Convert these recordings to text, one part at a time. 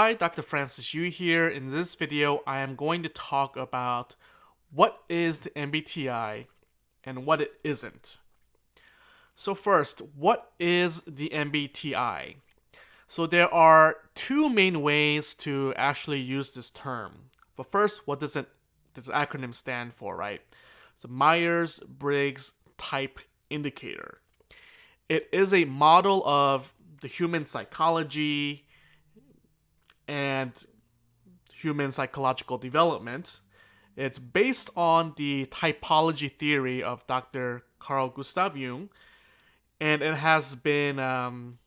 Hi, Dr. Francis Yu here. In this video, I am going to talk about what is the MBTI and what it isn't. So first, what is the MBTI? So there are two main ways to actually use this term. But first, what does this acronym stand for, right? So Myers-Briggs Type Indicator. It is a model of the human psychology and human psychological development. It's based on the typology theory of Dr. Carl Gustav Jung, and it has been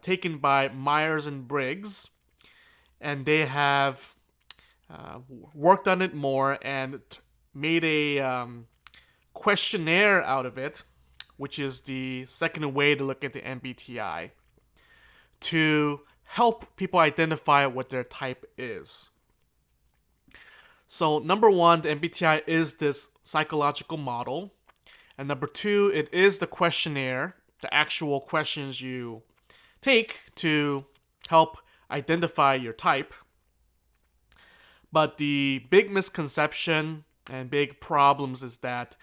taken by Myers and Briggs, and they have worked on it more and made a questionnaire out of it, which is the second way to look at the MBTI, to help people identify what their type is. So number one, the MBTI is this psychological model. And number two, it is the questionnaire, the actual questions you take to help identify your type. But the big misconception and big problems is that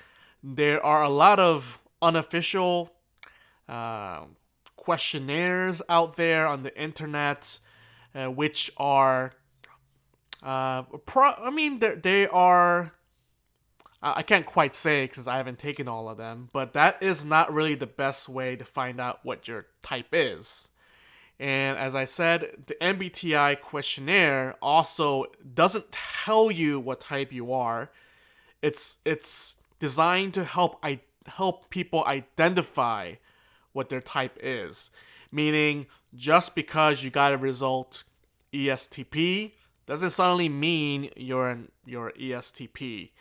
there are a lot of unofficial questionnaires out there on the internet, which are, they are. I can't quite say because I haven't taken all of them, but that is not really the best way to find out what your type is. And as I said, the MBTI questionnaire also doesn't tell you what type you are. It's designed to help people identify what their type is. Meaning, just because you got a result ESTP doesn't suddenly mean you're ESTP.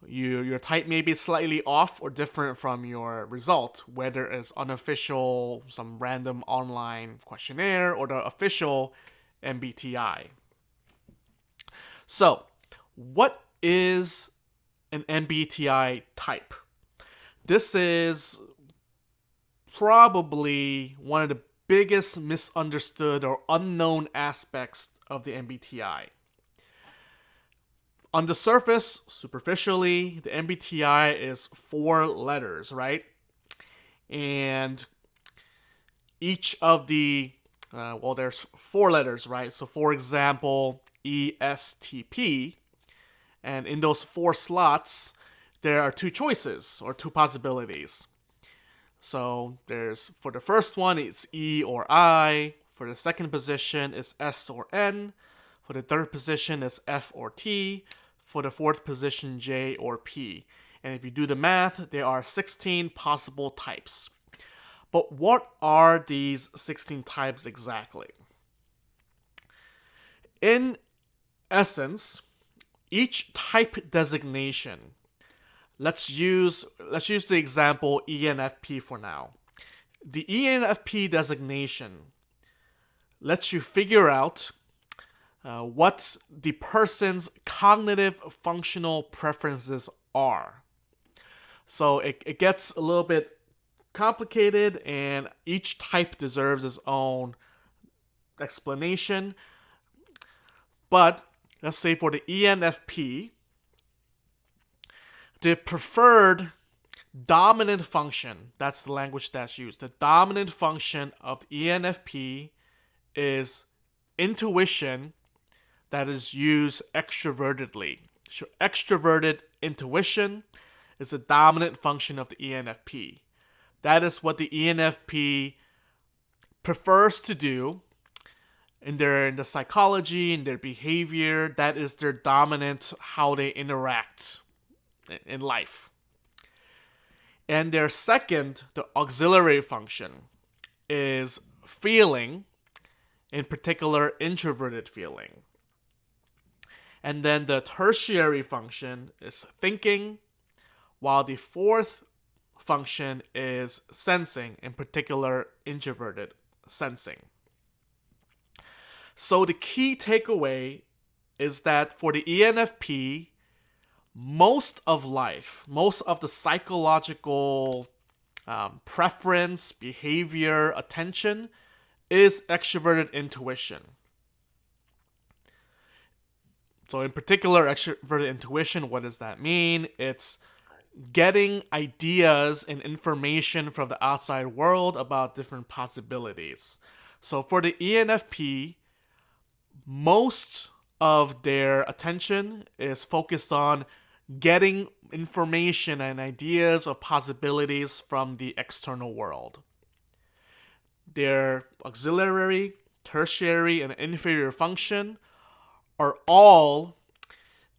Your type may be slightly off or different from your result, whether it's unofficial, some random online questionnaire, or the official MBTI. So, what is an MBTI type? This is probably one of the biggest misunderstood or unknown aspects of the MBTI. On the surface, superficially, the MBTI is 4 letters, right? And each of there's 4 letters, right? So for example, ESTP, and in those 4 slots, there are 2 choices or 2 possibilities. So for the first one, it's E or I. For the second position, it's S or N. For the third position, it's F or T. For the fourth position, J or P. And if you do the math, there are 16 possible types. But what are these 16 types exactly? In essence, each type designation, let's use the example ENFP for now. The ENFP designation lets you figure out what the person's cognitive functional preferences are. So it gets a little bit complicated, and each type deserves its own explanation. But let's say for the ENFP, the preferred dominant function, that's the language that's used, the dominant function of ENFP is intuition that is used extrovertedly. So extroverted intuition is the dominant function of the ENFP. That is what the ENFP prefers to do in the psychology, in their behavior. That is their dominant, how they interact in life. And their second, the auxiliary function, is feeling, in particular introverted feeling. And then the tertiary function is thinking, while the fourth function is sensing, in particular introverted sensing. So the key takeaway is that for the ENFP, most of life, most of the psychological preference, behavior, attention is extroverted intuition. So in particular, extroverted intuition, what does that mean? It's getting ideas and information from the outside world about different possibilities. So for the ENFP, most of their attention is focused on getting information and ideas of possibilities from the external world. Their auxiliary, tertiary, and inferior function are all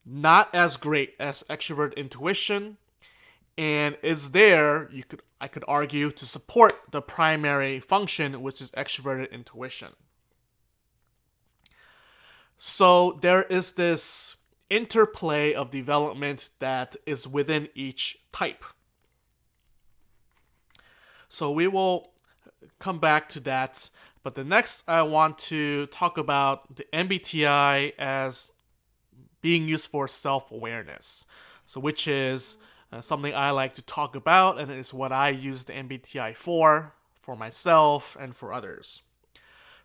not as great as extrovert intuition, and is there, I could argue, to support the primary function, which is extroverted intuition. So there is this interplay of development that is within each type. So we will come back to that, but the next I want to talk about the MBTI as being used for self-awareness. So which is something I like to talk about, and it's what I use the MBTI for myself and for others.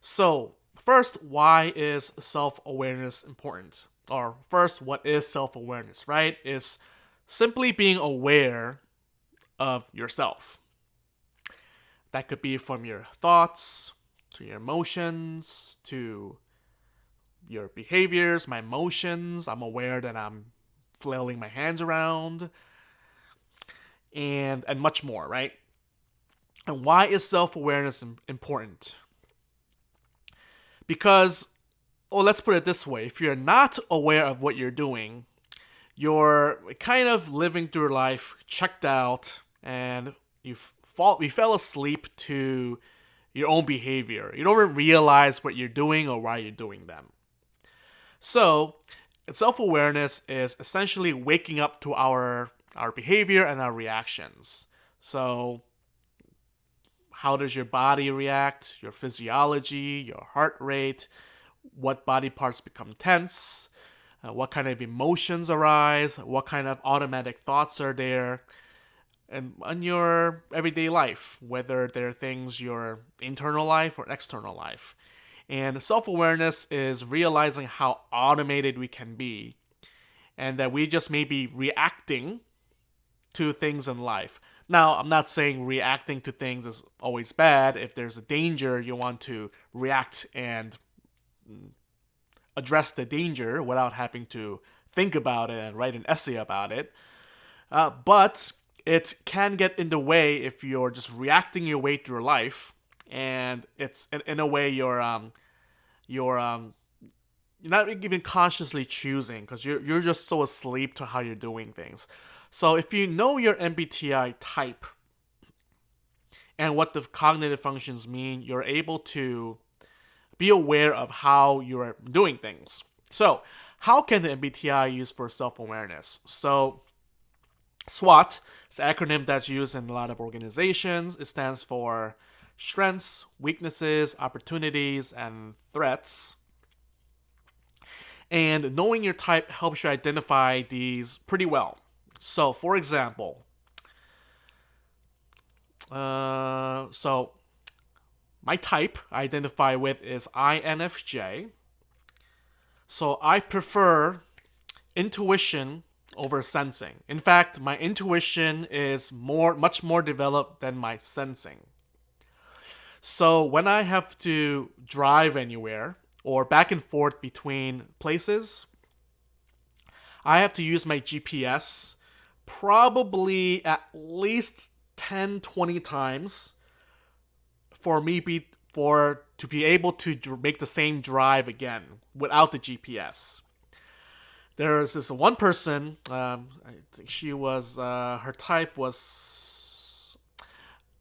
So first, why is self-awareness important? Or first, what is self-awareness, right? Is simply being aware of yourself. That could be from your thoughts, to your emotions, to your behaviors, my emotions. I'm aware that I'm flailing my hands around, and much more, right? And why is self-awareness important? Because, let's put it this way. If you're not aware of what you're doing, you're kind of living through life checked out, and you fell asleep to your own behavior. You don't realize what you're doing or why you're doing them. So, self-awareness is essentially waking up to our behavior and our reactions. So, how does your body react, your physiology, your heart rate, what body parts become tense, what kind of emotions arise, what kind of automatic thoughts are there, and in your everyday life, whether they're things your internal life or external life. And self-awareness is realizing how automated we can be, and that we just may be reacting to things in life. Now, I'm not saying reacting to things is always bad. If there's a danger, you want to react and address the danger without having to think about it and write an essay about it. But it can get in the way if you're just reacting your way through life, and it's in a way you're not even consciously choosing, because you're just so asleep to how you're doing things. So if you know your MBTI type and what the cognitive functions mean, you're able to be aware of how you're doing things. So how can the MBTI use for self-awareness? So SWOT is an acronym that's used in a lot of organizations. It stands for strengths, weaknesses, opportunities, and threats. And knowing your type helps you identify these pretty well. So, for example, so my type I identify with is INFJ. So I prefer intuition over sensing. In fact, my intuition is much more developed than my sensing. So when I have to drive anywhere or back and forth between places, I have to use my GPS probably at least 10-20 times for to be able to make the same drive again without the GPS. There's this one person, I think she was, her type was,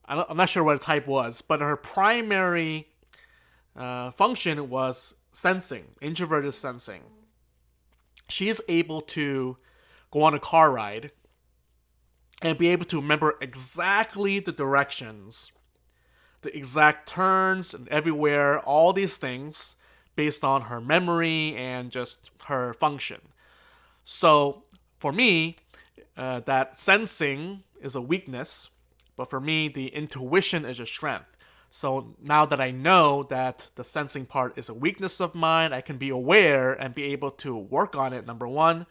I'm not sure what her type was, but her primary function was sensing, introverted sensing. She is able to go on a car ride and be able to remember exactly the directions, the exact turns and everywhere, all these things based on her memory and just her function. So for me, that sensing is a weakness, but for me, the intuition is a strength. So now that I know that the sensing part is a weakness of mine, I can be aware and be able to work on it, number one,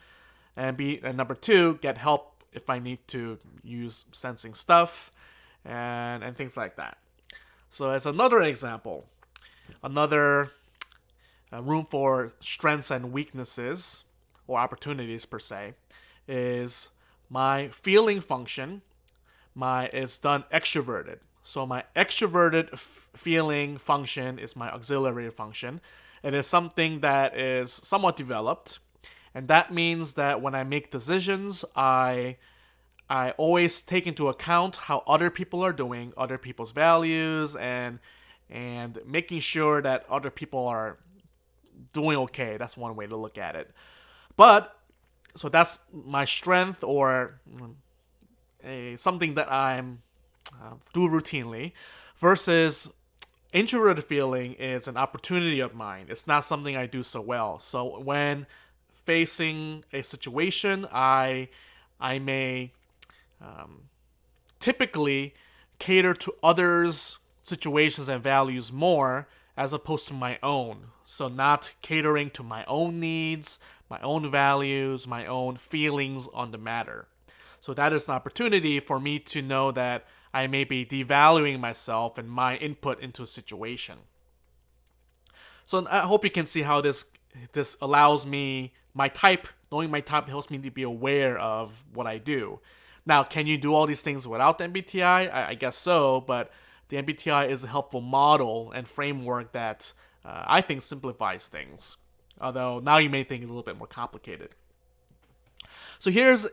and number two, get help if I need to use sensing stuff and things like that. So as another example, another room for strengths and weaknesses, or opportunities per se, is my feeling function. Is done extroverted. So my extroverted feeling function is my auxiliary function. It is something that is somewhat developed, and that means that when I make decisions, I always take into account how other people are doing, other people's values, and making sure that other people are doing okay. That's one way to look at it. But so that's my strength, or something that I'm do routinely, versus introverted feeling is an opportunity of mine. It's not something I do so well. So when facing a situation, I may typically cater to others' situations and values more as opposed to my own. So not catering to my own needs, my own values, my own feelings on the matter. So that is an opportunity for me to know that I may be devaluing myself and my input into a situation. So I hope you can see how this allows me, my type, knowing my type helps me to be aware of what I do. Now, can you do all these things without the MBTI? I guess so, but the MBTI is a helpful model and framework that I think simplifies things. Although now you may think it's a little bit more complicated. So here's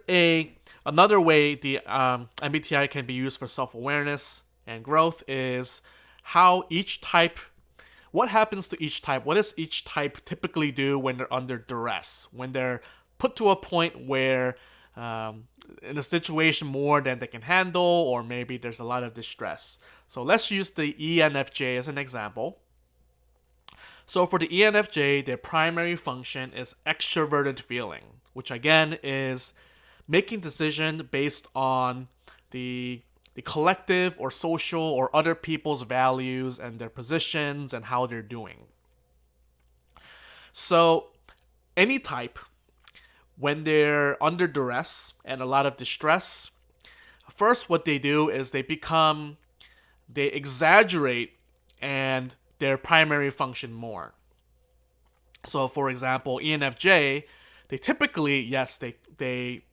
another way the MBTI can be used for self-awareness and growth is how each type, what happens to each type, what does each type typically do when they're under duress, when they're put to a point where in a situation more than they can handle, or maybe there's a lot of distress. So let's use the ENFJ as an example. So for the ENFJ, their primary function is extroverted feeling, which again is making decision based on the collective or social or other people's values and their positions and how they're doing. So any type, when they're under duress and a lot of distress, first what they do is they exaggerate and their primary function more. So for example, ENFJ, they typically, yes, they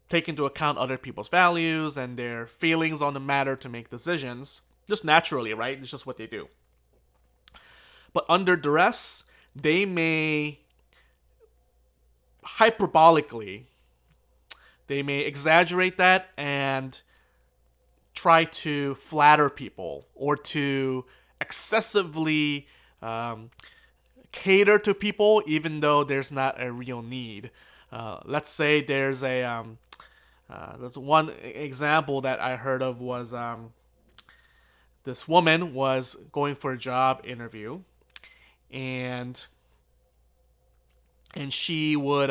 take into account other people's values and their feelings on the matter to make decisions, just naturally, right? It's just what they do. But under duress, they may hyperbolically, they may exaggerate that and try to flatter people or to excessively cater to people even though there's not a real need. Let's say there's one example that I heard of was this woman was going for a job interview, and she would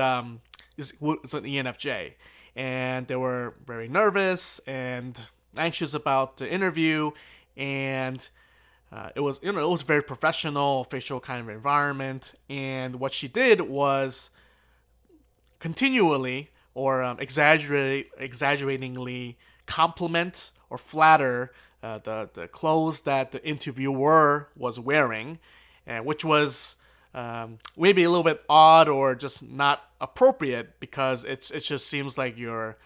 it's an ENFJ, and they were very nervous and anxious about the interview, and it was very professional, official kind of environment. And what she did was continually or exaggeratingly compliment or flatter the clothes that the interviewer was wearing, which was maybe a little bit odd or just not appropriate, because it just seems like you're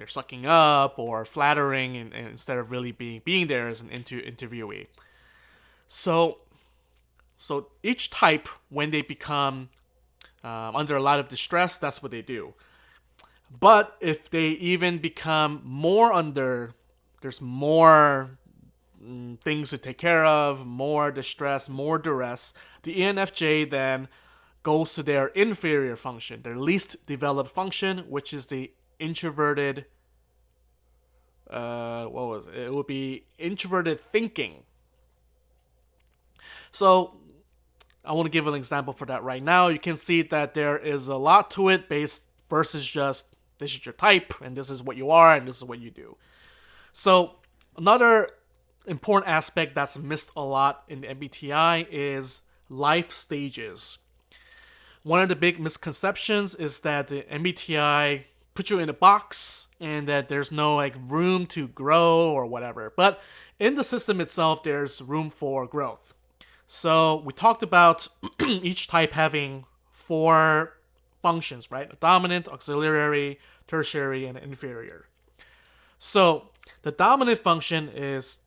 sucking up or flattering and instead of really being there as an interviewee. So each type, when they become under a lot of distress, that's what they do. But if they even become more under, there's more things to take care of, more distress, more duress, the ENFJ then goes to their inferior function, their least developed function, which is the introverted, it would be introverted thinking. So I want to give an example for that right now. You can see that there is a lot to it based versus just this is your type and this is what you are and this is what you do. So another important aspect that's missed a lot in the MBTI is life stages. One of the big misconceptions is that the MBTI puts you in a box and that there's no like room to grow or whatever. But in the system itself, there's room for growth. So we talked about each type having 4 functions, right? A dominant, auxiliary, tertiary, and inferior. So the dominant function is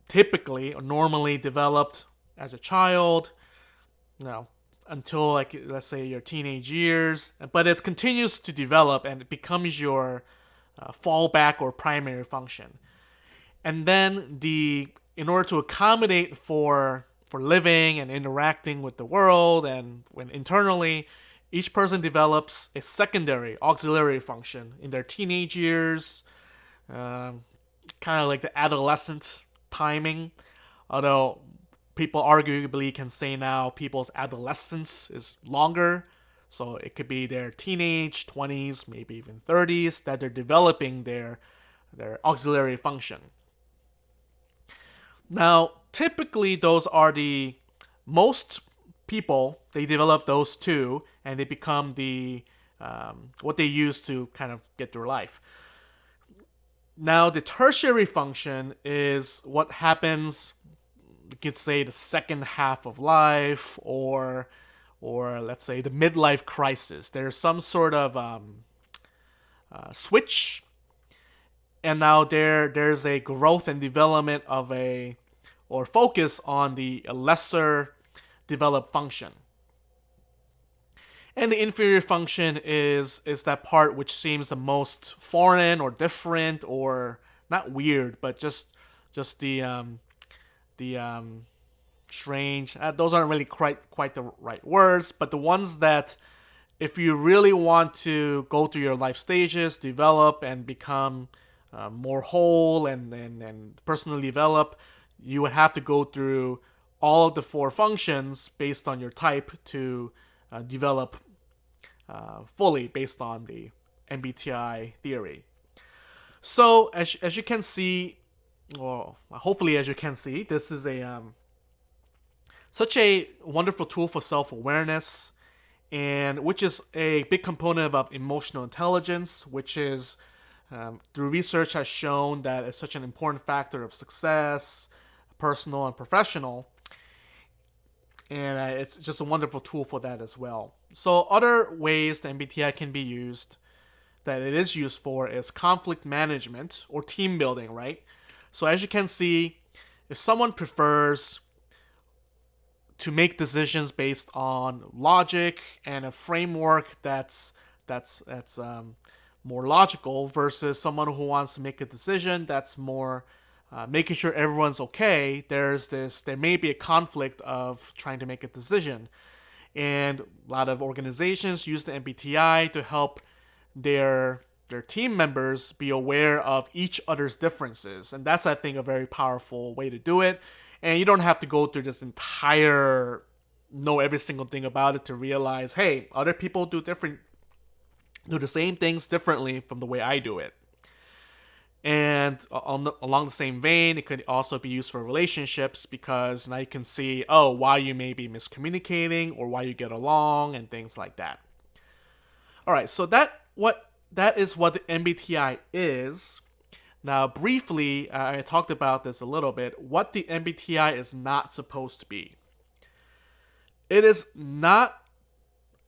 typically or normally developed as a child, until like let's say your teenage years, but it continues to develop and it becomes your fallback or primary function. And then in order to accommodate for living and interacting with the world and when internally, each person develops a secondary auxiliary function in their teenage years, kind of like the adolescent timing. Although people arguably can say now people's adolescence is longer. So it could be their teenage, 20s, maybe even 30s that they're developing their auxiliary function. Now, typically those are the most people, they develop those two and they become the what they use to kind of get through life. Now, the tertiary function is what happens, you could say, the second half of life, or let's say the midlife crisis. There's some sort of switch, and now there's a growth and development of or focus on the lesser developed function. And the inferior function is that part which seems the most foreign or different or not weird, but just the strange. Those aren't really quite the right words, but the ones that if you really want to go through your life stages, develop and become more whole and personally develop, you would have to go through all of the 4 functions based on your type to develop fully based on the MBTI theory. So as you can see, or hopefully as you can see, this is such a wonderful tool for self-awareness, and which is a big component of emotional intelligence, which is through research has shown that it's such an important factor of success, personal and professional. And it's just a wonderful tool for that as well. So other ways the MBTI can be used, that it is used for, is conflict management or team building, right? So as you can see, if someone prefers to make decisions based on logic and a framework that's more logical versus someone who wants to make a decision that's more making sure everyone's okay, there may be a conflict of trying to make a decision. And a lot of organizations use the MBTI to help their team members be aware of each other's differences. And that's, I think, a very powerful way to do it. And you don't have to go through this entire, know every single thing about it to realize, hey, other people do the same things differently from the way I do it. And along the same vein, it could also be used for relationships, because now you can see, why you may be miscommunicating or why you get along and things like that. All right, so that is what the MBTI is. Now, briefly, I talked about this a little bit, what the MBTI is not supposed to be. It is not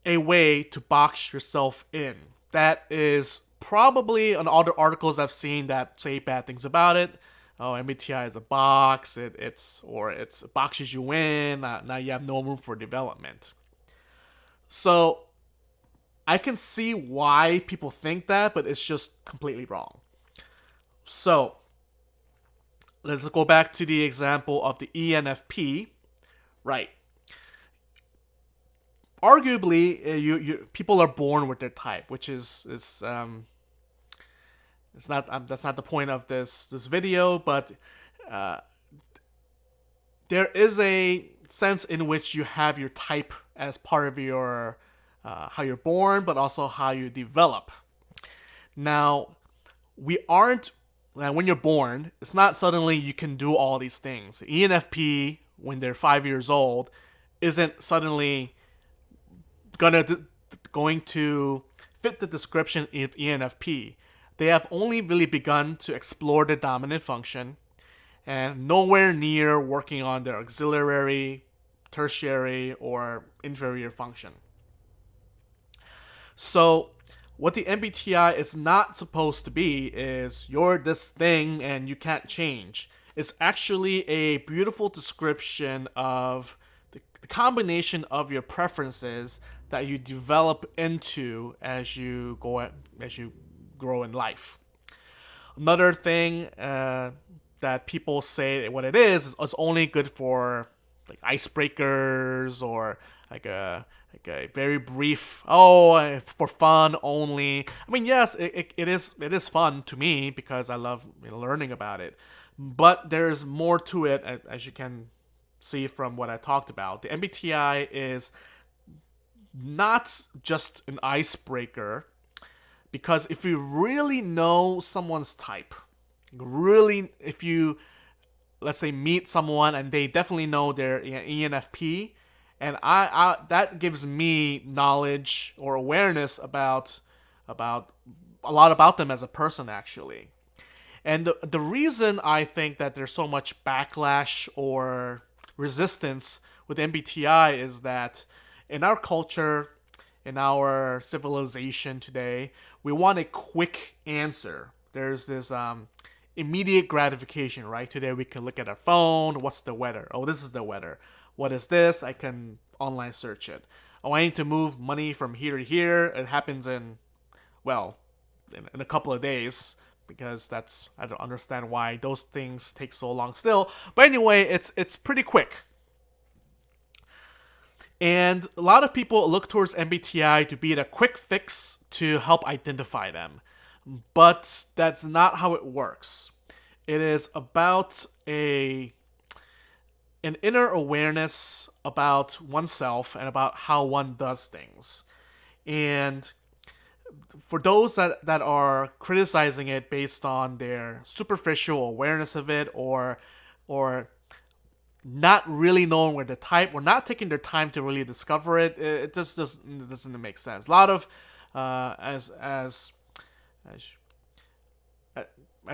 a way to box yourself in. That is probably on all the articles I've seen that say bad things about it. MBTI is a box. It's boxes you in. Now you have no room for development. So I can see why people think that, but it's just completely wrong. So let's go back to the example of the ENFP. Right. Arguably, you people are born with their type, which is it's not that's not the point of this video, but there is a sense in which you have your type as part of your how you're born, but also how you develop. Now, we aren't when you're born, it's not suddenly you can do all these things. ENFP, when they're 5 years old, isn't suddenly gonna going to fit the description of ENFP. They have only really begun to explore the dominant function and nowhere near working on their auxiliary, tertiary, or inferior function. So, what the MBTI is not supposed to be is you're this thing and you can't change. It's actually a beautiful description of the combination of your preferences that you develop into as you grow in life. Another thing that people say what it is only good for like icebreakers or like a very brief for fun only. I mean, yes, it is fun to me because I love learning about it, but there's more to it, as you can see from what I talked about. The MBTI is not just an icebreaker, because if you really know someone's type, really, if you, let's say, meet someone and they definitely know their ENFP, and I that gives me knowledge or awareness about a lot about them as a person, actually. And the reason I think that there's so much backlash or resistance with MBTI is that in our culture, in our civilization today, we want a quick answer. There's this immediate gratification, right? Today we can look at our phone. What's the weather? Oh, this is the weather. What is this? I can online search it. Oh, I need to move money from here to here. It happens in a couple of days, because I don't understand why those things take so long still. But anyway, it's pretty quick. And a lot of people look towards MBTI to be the quick fix to help identify them. But that's not how it works. It is about an inner awareness about oneself and about how one does things. And for those that are criticizing it based on their superficial awareness of it, or not really knowing where the type, or not taking their time to really discover it, it just doesn't make sense. A lot of as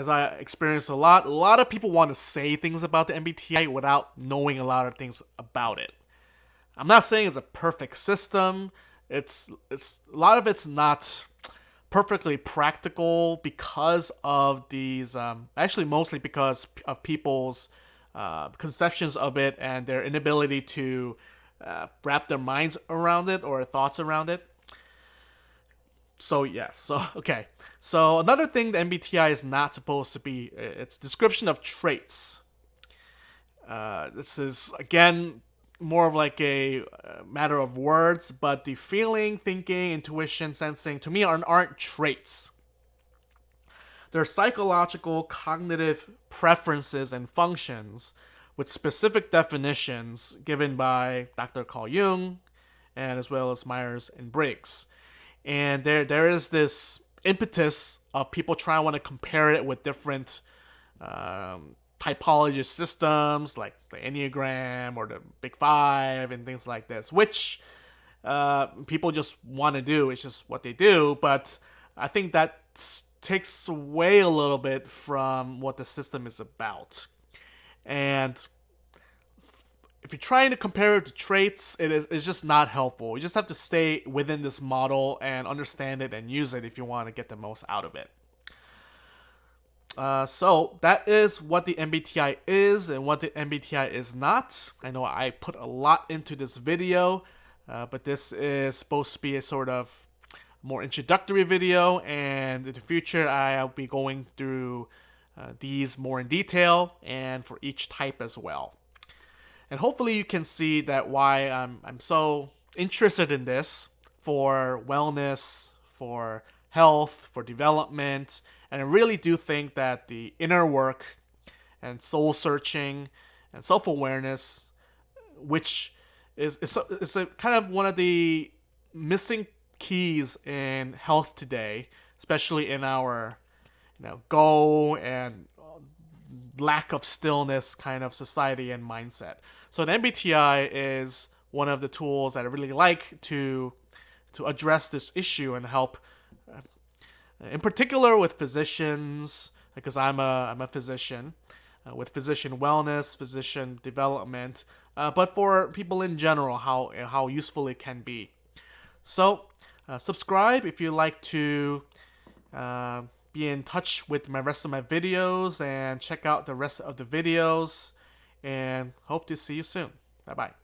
I experienced a lot of people want to say things about the MBTI without knowing a lot of things about it. I'm not saying it's a perfect system. It's a lot of it's not perfectly practical because of these actually mostly because of people's conceptions of it and their inability to wrap their minds around it or thoughts around it. So yes, so another thing the MBTI is not supposed to be, it's description of traits. This is again more of like a matter of words, but the feeling, thinking, intuition, sensing to me aren't traits. They're psychological, cognitive preferences and functions with specific definitions given by Dr. Carl Jung and as well as Myers and Briggs. And there is this impetus of people trying to want to compare it with different typology systems like the Enneagram or the Big Five and things like this, which people just want to do. It's just what they do. But I think that takes away a little bit from what the system is about. And if you're trying to compare it to traits, it's just not helpful. You just have to stay within this model and understand it and use it if you want to get the most out of it. So that is what the MBTI is and what the MBTI is not. I know I put a lot into this video, but this is supposed to be a sort of more introductory video, and in the future I'll be going through these more in detail and for each type as well. And hopefully you can see that why I'm so interested in this for wellness, for health, for development. And I really do think that the inner work and soul searching and self-awareness, which is a kind of one of the missing keys in health today, especially in our go and lack of stillness kind of society and mindset. So the MBTI is one of the tools that I really like to address this issue and help, in particular with physicians, because I'm a physician, with physician wellness, physician development, but for people in general, how useful it can be. So subscribe if you like to be in touch with my rest of my videos, and check out the rest of the videos, and hope to see you soon. Bye bye.